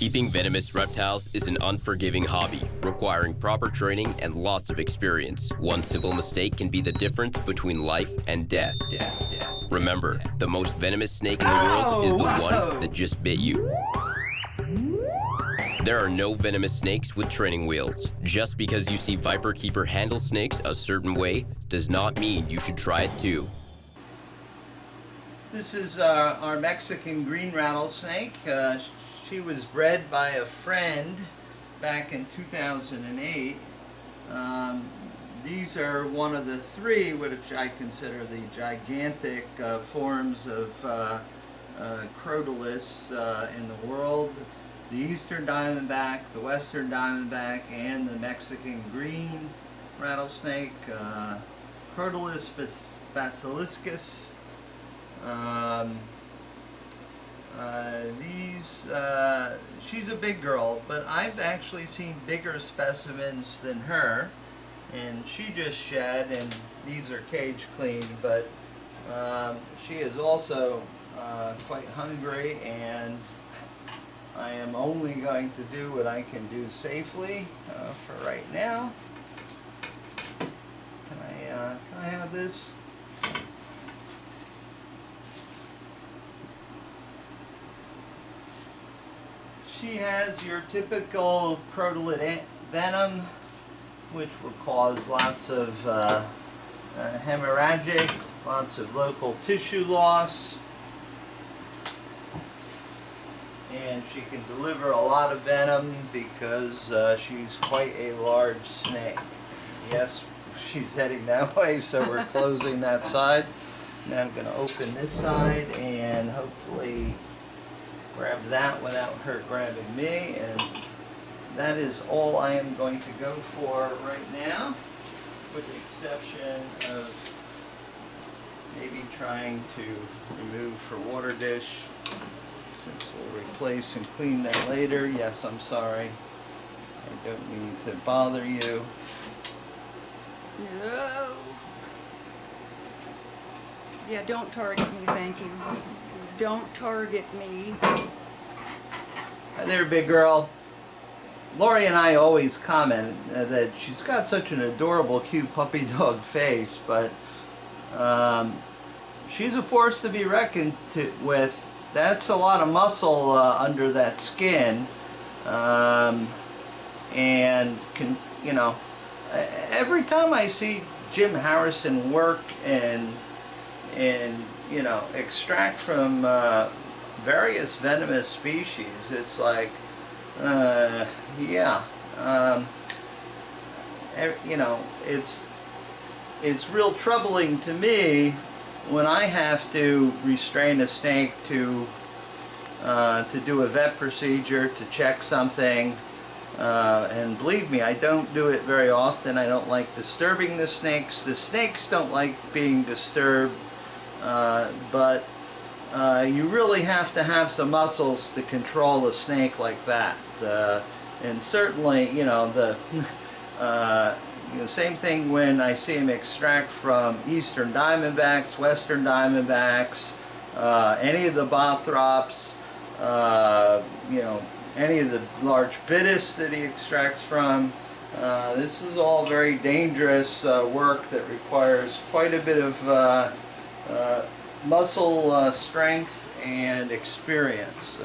Keeping venomous reptiles is an unforgiving hobby, requiring proper training and lots of experience. One simple mistake can be the difference between life and death. Remember, the most venomous snake in the world is the one that just bit you. There are no venomous snakes with training wheels. Just because you see Viperkeeper handle snakes a certain way does not mean you should try it too. This is our Mexican green rattlesnake. She was bred by a friend back in 2008. These are one of the three which I consider the gigantic forms of Crotalus in the world. The eastern diamondback, the western diamondback, and the Mexican green rattlesnake, Crotalus basiliscus. She's a big girl, but I've actually seen bigger specimens than her, and she just shed and needs her cage cleaned, but she is also quite hungry, and I am only going to do what I can do safely for right now. Can I have this? She has your typical crotalid venom, which will cause lots of hemorrhagic, lots of local tissue loss, and she can deliver a lot of venom because she's quite a large snake. Yes, she's heading that way, so we're closing that side. Now I'm going to open this side and hopefully grab that without her grabbing me, and that is all I am going to go for right now, with the exception of maybe trying to remove her water dish, since we'll replace and clean that later. Yes, I'm sorry. I don't mean to bother you. No. Yeah, don't target me, thank you. Don't target me. Hi there, big girl. Lori and I always comment that she's got such an adorable, cute puppy dog face, but she's a force to be reckoned with. That's a lot of muscle under that skin, and you know, every time I see Jim Harrison work and you know, extract from various venomous species, it's like, yeah, you know, it's real troubling to me when I have to restrain a snake to do a vet procedure, to check something, and believe me, I don't do it very often. I don't like disturbing the snakes. The snakes don't like being disturbed. But you really have to have some muscles to control a snake like that, and certainly, you know, the same thing when I see him extract from eastern diamondbacks, western diamondbacks, any of the bothrops, you know, any of the large bitis that he extracts from. This is all very dangerous work that requires quite a bit of muscle strength and experience.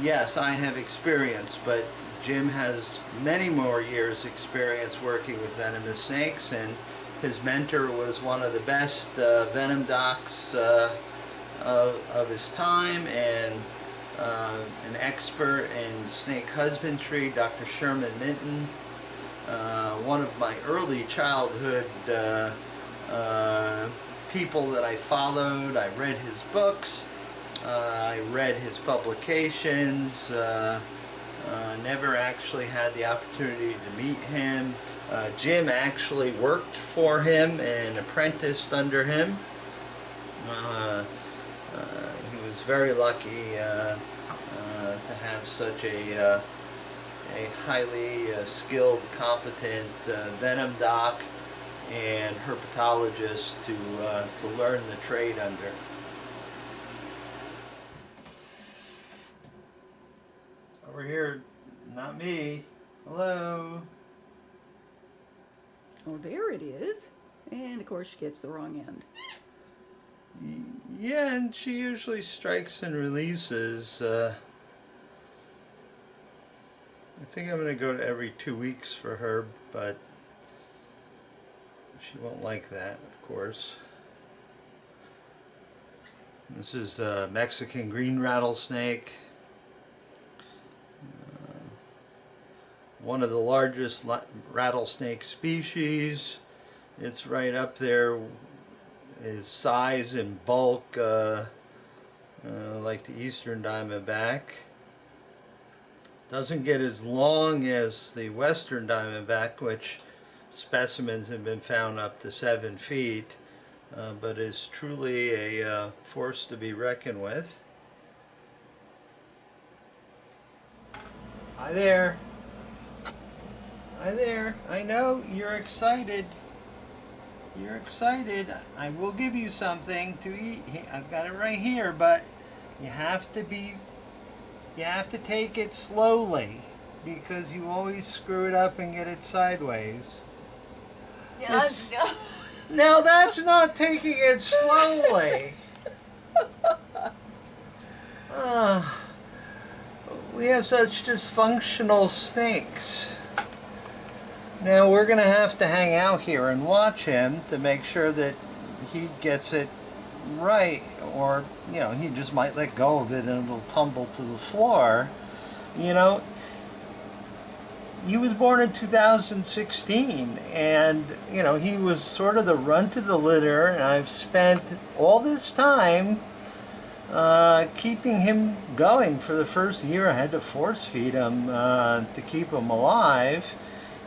Yes, I have experience, but Jim has many more years experience working with venomous snakes, and his mentor was one of the best venom docs of his time, and an expert in snake husbandry, Dr. Sherman Minton. One of my early childhood people that I followed. I read his books, I read his publications, never actually had the opportunity to meet him. Jim actually worked for him and apprenticed under him. He was very lucky to have such a highly skilled, competent venom doc and herpetologist to learn the trade under. me. Hello. Oh, there it is. And of course she gets the wrong end. Yeah, and she usually strikes and releases. I think I'm going to go to every 2 weeks for her, but she won't like that, of course. This is a Mexican green rattlesnake. One of the largest rattlesnake species. It's right up there, is size and bulk, like the eastern diamondback. Doesn't get as long as the western diamondback, which specimens have been found up to 7 feet, but is truly a force to be reckoned with. Hi there. Hi there. I know you're excited. You're excited. I will give you something to eat. I've got it right here, but you have to take it slowly because you always screw it up and get it sideways. Now that's not taking it slowly. We have such dysfunctional snakes. Now we're going to have to hang out here and watch him to make sure that he gets it right, or he just might let go of it and it'll tumble to the floor. He was born in 2016, and he was sort of the runt of the litter, and I've spent all this time keeping him going. For the first year I had to force feed him to keep him alive.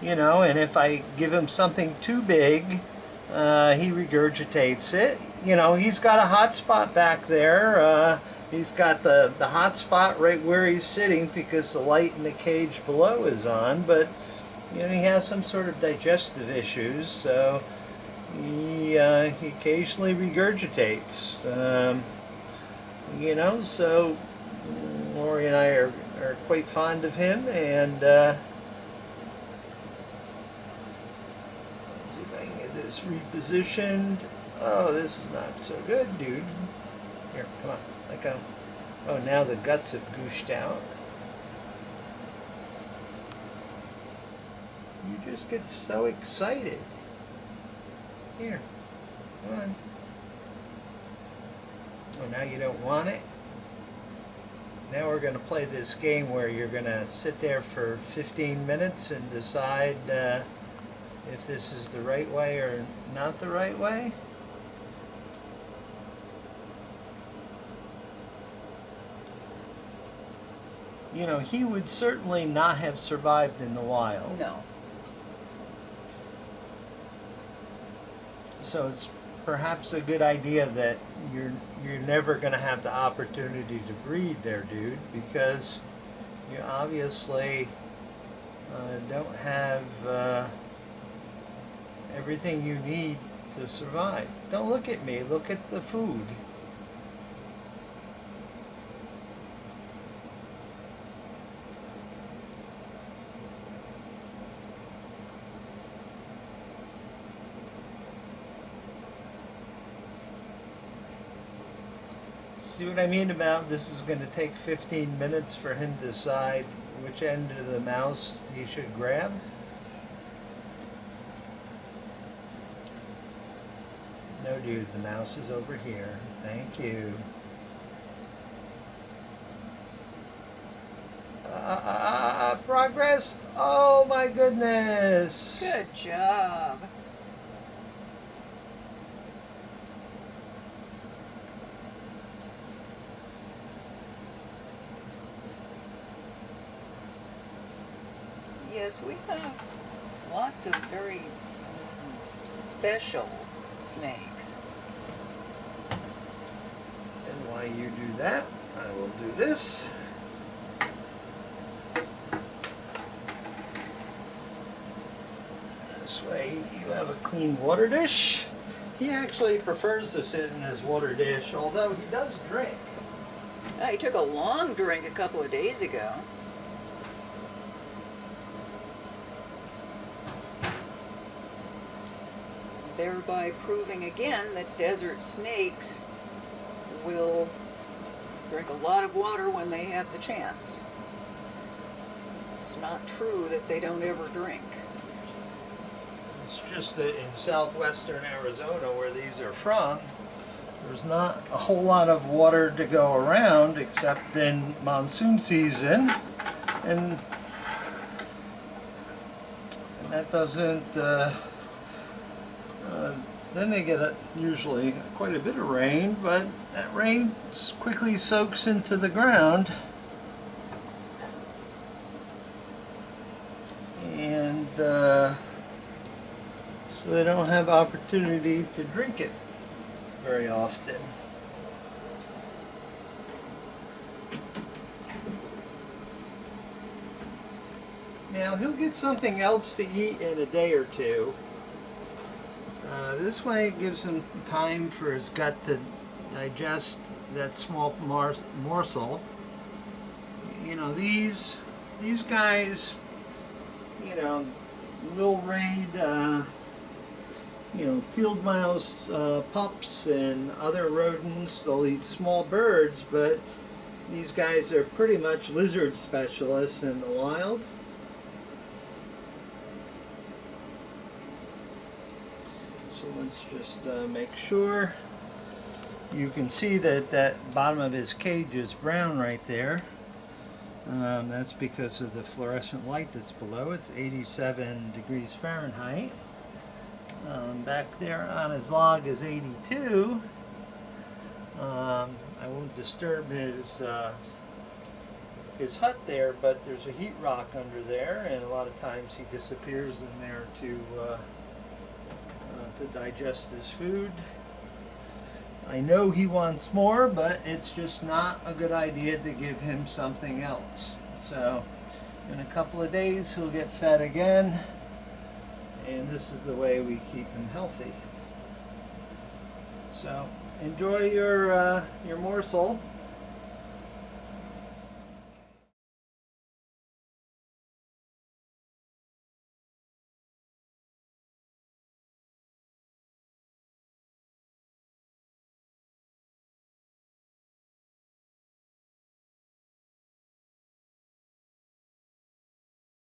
And if I give him something too big, he regurgitates it. He's got a hot spot back there. He's got the hot spot right where he's sitting because the light in the cage below is on, but he has some sort of digestive issues, so he occasionally regurgitates. So Lori and I are quite fond of him, and let's see if I can get this repositioned. Oh, this is not so good, dude. Here, come on, let go. Oh, now the guts have gooshed out. You just get so excited. Here, come on. Oh, now you don't want it? Now we're going to play this game where you're going to sit there for 15 minutes and decide if this is the right way or not the right way. He would certainly not have survived in the wild. No. So it's perhaps a good idea that you're never going to have the opportunity to breed there, dude, because you obviously don't have everything you need to survive. Don't look at me, look at the food. See what I mean about this is going to take 15 minutes for him to decide which end of the mouse he should grab? No, dude, the mouse is over here. Thank you. Progress? Oh my goodness! Good job. Yes, we have lots of very special snakes. And while you do that, I will do this. This way you have a clean water dish. He actually prefers to sit in his water dish, although he does drink. He took a long drink a couple of days ago. thereby proving again that desert snakes will drink a lot of water when they have the chance. It's not true that they don't ever drink. It's just that in southwestern Arizona, where these are from, there's not a whole lot of water to go around except in monsoon season, and that doesn't, then they get usually quite a bit of rain, but that rain quickly soaks into the ground, and so they don't have opportunity to drink it very often. Now he'll get something else to eat in a day or two. This way it gives him time for his gut to digest that small morsel. You know, these guys, you know, will raid, you know, field mouse pups and other rodents. They'll eat small birds, but these guys are pretty much lizard specialists in the wild. So let's just make sure. You can see that that bottom of his cage is brown right there. That's because of the fluorescent light that's below. It's 87 degrees Fahrenheit. Back there on his log is 82. I won't disturb his hut there, but there's a heat rock under there, and a lot of times he disappears in there to digest his food. I know he wants more, but it's just not a good idea to give him something else. So in a couple of days he'll get fed again, and this is the way we keep him healthy. So enjoy your morsel.